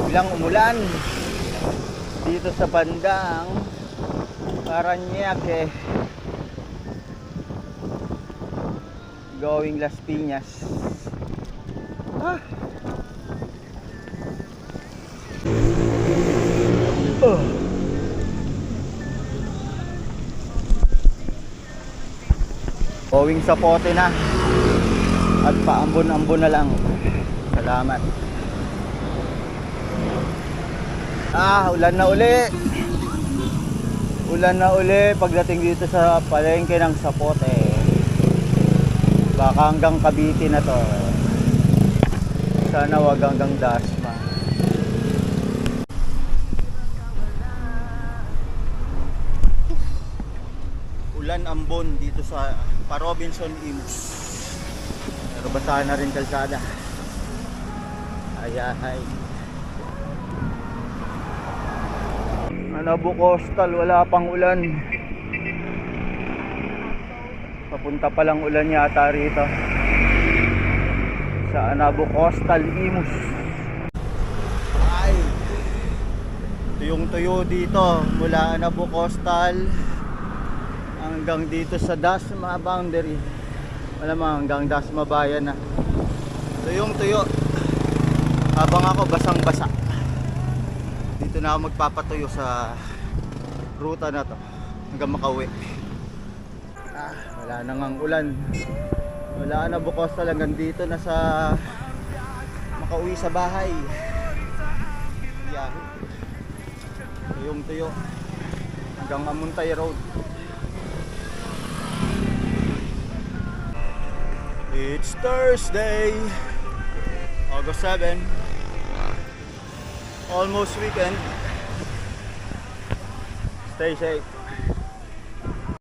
biglang umulan dito sa bandang Parañaque going Las Piñas. Going sa pote na at paambon-ambon na lang. Salamat. Ulan na uli. Ulan na uli pagdating dito sa palengke ng Zapote. Baka hanggang Cavite na to. Sana wag hanggang Dasma. Ulan ambon dito sa Robinson Imus. Pero basahan na rin kalsada. Ay. Anabo Coastal, wala pang ulan. Papunta pa lang ulan yata rito sa Anabo Coastal, Imus. Ay, tuyong-tuyo dito mula Anabo Coastal hanggang dito sa Dasma boundary. Malamang hanggang Dasma bayan na. Tuyong-tuyo. Habang ako basang-basa. Dito na ako magpapatuyo sa ruta na to hanggang makauwi. Wala na ngang ulan. Wala na bukas hanggang dito na sa makauwi sa bahay. Yahoo. Tuyong-tuyo hanggang Amuntay Road. It's Thursday, August 7. Almost weekend. Stay safe.